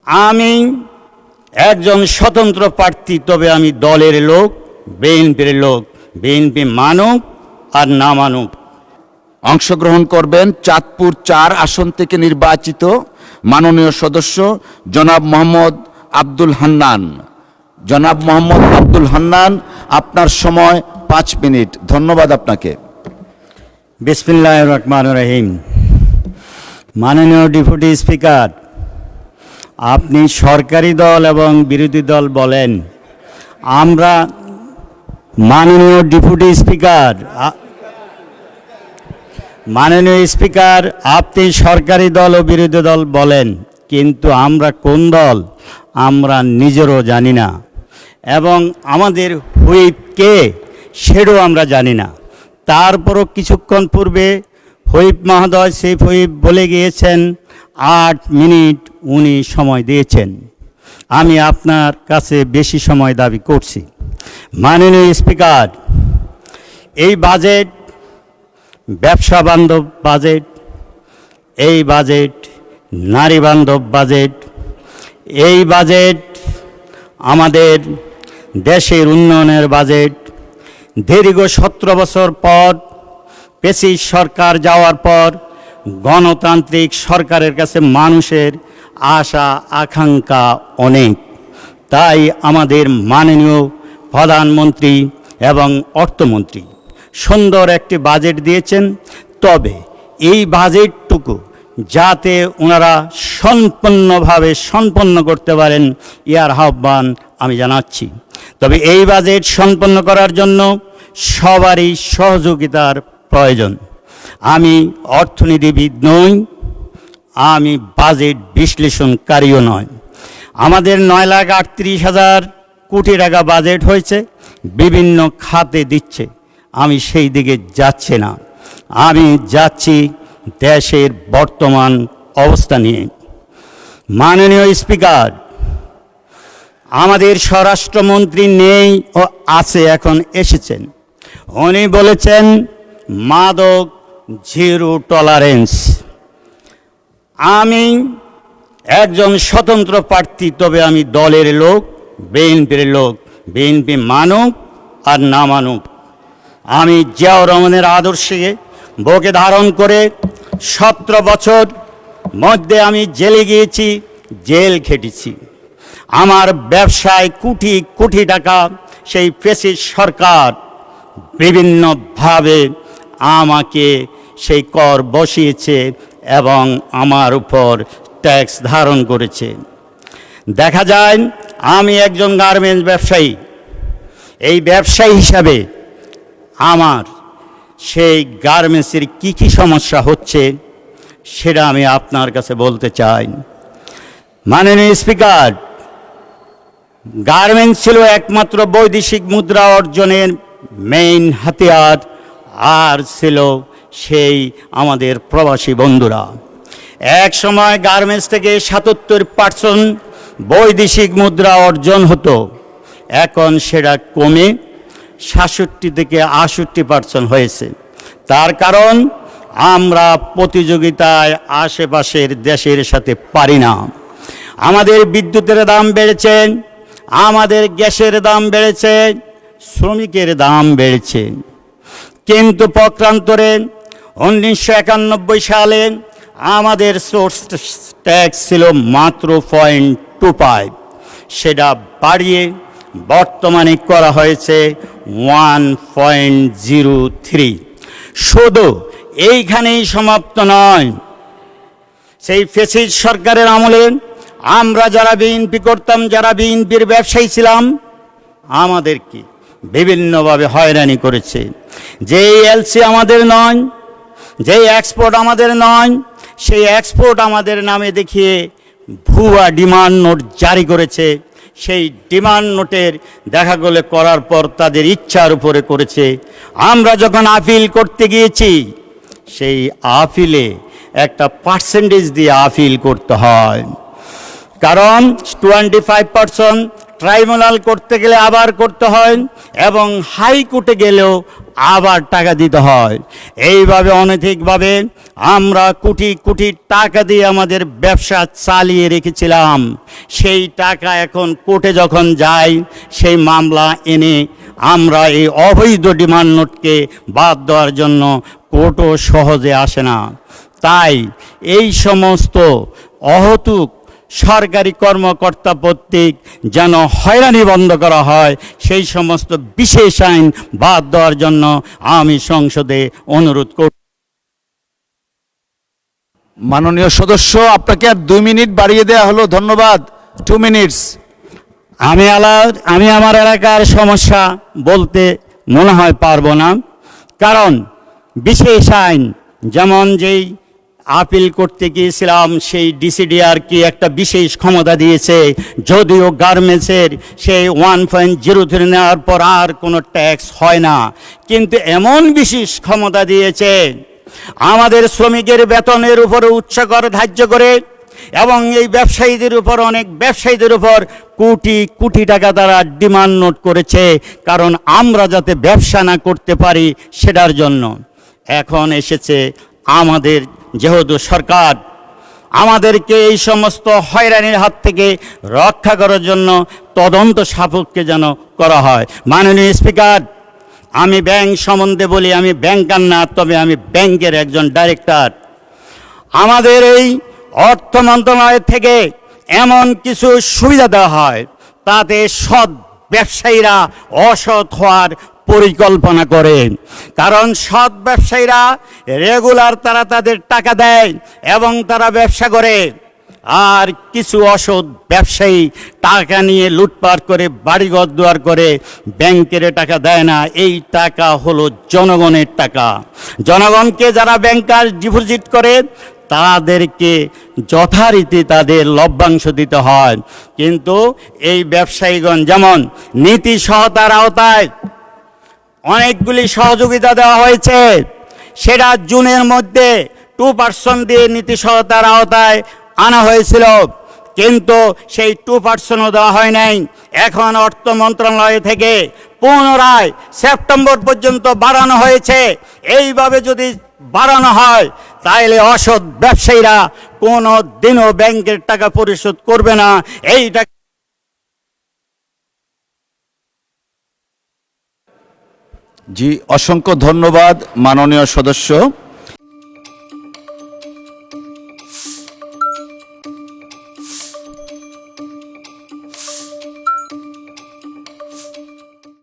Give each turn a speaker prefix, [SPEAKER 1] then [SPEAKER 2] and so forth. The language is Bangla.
[SPEAKER 1] আমি একজন স্বতন্ত্র প্রার্থী, তবে আমি দলের লোক, বিএনপির লোক। বিএনপি মানুক আর না মানুক।
[SPEAKER 2] অংশগ্রহণ করবেন চাঁদপুর 4 আসন থেকে নির্বাচিত মাননীয় সদস্য জনাব মোহাম্মদ আব্দুল হান্নান। জনাব মোহাম্মদ আব্দুল হান্নান, আপনার সময় 5 মিনিট। ধন্যবাদ আপনাকে।
[SPEAKER 1] বিসমিল্লাহির রহমানির রহিম। মাননীয় ডেপুটি স্পিকার, আপনি সরকারি দল এবং বিরোধী দল বলেন। আমরা মাননীয় ডেপুটি স্পিকার, মাননীয় স্পিকার, আপনি সরকারি দল ও বিরোধী দল বলেন, কিন্তু আমরা কোন দল আমরা নিজেরও জানি না, এবং আমাদের হুইপ কে সেটাও আমরা জানি না। তারপরও কিছুক্ষণ পূর্বে হুইপ মহোদয় সেই হুইপ বলে গিয়েছেন 8 মিনিট উনি সময় দিয়েছেন। আমি আপনার কাছে বেশি সময় দাবি করছি। মাননীয় স্পিকার, এই বাজেট ব্যবসা বান্ধব বাজেট, এই বাজেট নারী বান্ধব বাজেট, এই বাজেট আমাদের দেশের উন্নয়নের বাজেট। দীর্ঘ 17 বছর পর পেশির সরকার যাওয়ার পর গণতান্ত্রিক সরকারের কাছে মানুষের আশা আকাঙ্ক্ষা অনেক। তাই আমাদের মাননীয় প্রধানমন্ত্রী এবং অর্থমন্ত্রী সুন্দর একটি বাজেট দিয়েছেন। তবে এই বাজেটটুকু যাতে ওনারা সম্পূর্ণভাবে সম্পন্ন করতে পারেন, ইয়ার আহ্বান আমি জানাচ্ছি। তবে এই বাজেট সম্পন্ন করার জন্য সবারই সহযোগিতার প্রয়োজন। আমি অর্থনীতিবিদ নই, আমি বাজেট বিশ্লেষণকারীও নয়। আমাদের 9,38,000 কোটি টাকা বাজেট হয়েছে, বিভিন্ন খাতে দিচ্ছে। আমি সেই দিকে যাচ্ছি না, আমি যাচ্ছি দেশের বর্তমান অবস্থা নিয়ে। মাননীয় স্পিকার, আমাদের স্বরাষ্ট্রমন্ত্রী নেই ও আছে, এখন এসেছেন। উনি বলেছেন মাদক জিরো টলারেন্স। আমি একজন স্বতন্ত্র প্রার্থী, তবে আমি দলের লোক, বিএনপির লোক। বিএনপি মানুক আর না মানুক। আমি জিয়াউর রহমানের আদর্শে বুকে ধারণ করে 17 বছর মধ্যে আমি জেলে গিয়েছি, জেল খেটেছি। আমার ব্যবসায় কোটি কোটি টাকা সেই ফ্যাসিস্ট সরকার বিভিন্নভাবে আমাকে সেই কর বসিয়েছে এবং আমার উপর ট্যাক্স ধারণ করেছে। দেখা যায় আমি একজন গার্মেন্টস ব্যবসায়ী। এই ব্যবসায়ী হিসাবে আমার সেই গার্মেন্টসের কী কী সমস্যা হচ্ছে সেটা আমি আপনার কাছে বলতে চাই। মাননীয় স্পিকার, গার্মেন্টস ছিল একমাত্র বৈদেশিক মুদ্রা অর্জনের মেইন হাতিয়ার, আর ছিল সেই আমাদের প্রবাসী বন্ধুরা। এক সময় গার্মেন্টস থেকে 77% বৈদেশিক মুদ্রা অর্জন হতো, এখন সেটা কমে 67 থেকে 68% হয়েছে। তার কারণ আমরা প্রতিযোগিতায় আশেপাশের দেশের সাথে পারি না। আমাদের বিদ্যুতের দাম বেড়েছে, আমাদের গ্যাসের দাম বেড়েছে, শ্রমিকের দাম বেড়েছে। কিন্তু পক্ষান্তরে 1991 সালে আমাদের সোর্স ট্যাক্স ছিল মাত্র 0.25, সেটা বাড়িয়ে বর্তমানে করা হয়েছে 1.03। শুধু এইখানেই সমাপ্ত নয়, সেই ফ্যাসিস্ট সরকারের আমলে আমরা যারা বিএনপি করতাম, যারা বিএনপির ব্যবসায়ী ছিলাম, আমাদেরকে বিভিন্নভাবে হয়রানি করেছে। যেই এলসি আমাদের নয়, যেই এক্সপোর্ট আমাদের নয়, সেই এক্সপোর্ট আমাদের নামে দেখিয়ে ভুয়া ডিমান্ড নোট জারি করেছে। সেই ডিমান্ড নোটের দেখা গেলে করার পর তাদের ইচ্ছার উপরে করেছে। আমরা যখন আপিল করতে গিয়েছি, সেই আপিলে একটা পার্সেন্টেজ দিয়ে আপিল করতে হয়, কারণ 25% ট্রাইব্যুনাল করতে গেলে আবার করতে হয় এবং হাইকোর্টে গেলেও আবার টাকা দিতে হয়। এইভাবে অনৈতিকভাবে আমরা কোটি কোটি টাকা দিয়ে আমাদের ব্যবসা চালিয়ে রেখেছিলাম। সেই টাকা এখন কোর্টে যখন যায়, সেই মামলা এনে আমরা এই অবৈধ ডিমান্ড নোটকে বাদ দেওয়ার জন্য কোর্টও সহজে আসে না। তাই এই সমস্ত অহতুক সরকারি কর্মকর্তা কর্তৃক যেন হয়রানি বন্ধ করা হয়, সেই সমস্ত বিশেষ আইন বাদ দেওয়ার জন্য আমি সংসদে অনুরোধ করব।
[SPEAKER 2] মাননীয় সদস্য, আপনাকে আর 2 মিনিট বাড়িয়ে দেওয়া হলো, ধন্যবাদ। 2 মিনিটস।
[SPEAKER 1] আমি আমার এলাকার সমস্যা বলতে মনে হয় পারবো না, কারণ বিশেষ আইন যেমন যেই আপিল করতে গিয়েছিলাম, সেই ডিসিডিআর কি একটা বিশেষ ক্ষমতা দিয়েছে, যদিও গার্মেন্টসের সেই 1.03 নেওয়ার পর আর কোনো ট্যাক্স হয় না, কিন্তু এমন বিশেষ ক্ষমতা দিয়েছে আমাদের শ্রমিকের বেতনের উপরে উচ্চকর ধার্য করে, এবং এই ব্যবসায়ীদের উপর, অনেক ব্যবসায়ীদের উপর কোটি কোটি টাকা তারা ডিমান্ড নোট করেছে, কারণ আমরা যাতে ব্যবসা না করতে পারি সেটার জন্য। এখন এসেছে আমাদের, যেহেতু সরকার আমাদেরকে এই সমস্ত হয়রানির হাত থেকে রক্ষা করার জন্য তদন্ত সাপেক্ষে যেন করা হয়। মাননীয় স্পিকার, আমি ব্যাংক সম্বন্ধে বলি, আমি ব্যাংকার না, তবে আমি ব্যাংকের একজন ডাইরেক্টর। আমাদের এই অর্থ মন্ত্রণালয় থেকে এমন কিছু সুবিধা দেওয়া হয়, তাতে সৎ ব্যবসায়ীরা অসৎ হওয়ার পরিকল্পনা করে, কারণ সৎ ব্যবসায়ীরা রেগুলার তারা তাদের টাকা দেয় এবং তারা ব্যবসা করে, আর কিছু অসৎ ব্যবসায়ী টাকা নিয়ে লুটপাট করে বাড়িঘর দুয়ার করে ব্যাংকের টাকা দেয় না। এই টাকা হলো জনগণের টাকা। জনগণকে যারা ব্যাংকার ডিপোজিট করে তাদেরকে যথারীতি তাদের লভ্যাংশ দিতে হয়, কিন্তু এই ব্যবসায়ীগণ যেমন নীতি সহায়তার আওতায় অনেকগুলি সহযোগিতা দেওয়া হয়েছে, সেটা জুনের মধ্যে 2% দিয়ে নীতি সহায়তার আওতায় আনা হয়েছিল, কিন্তু সেই 2%ও দেওয়া হয় নাই। এখন অর্থ মন্ত্রণালয় থেকে পুনরায় সেপ্টেম্বর পর্যন্ত বাড়ানো হয়েছে। এইভাবে যদি বাড়ানো হয় তাহলে অসৎ ব্যবসায়ীরা কোনো দিনও ব্যাংকের টাকা পরিশোধ করবে না। এইটা
[SPEAKER 2] জি, অসংখ্য ধন্যবাদ মাননীয় সদস্য।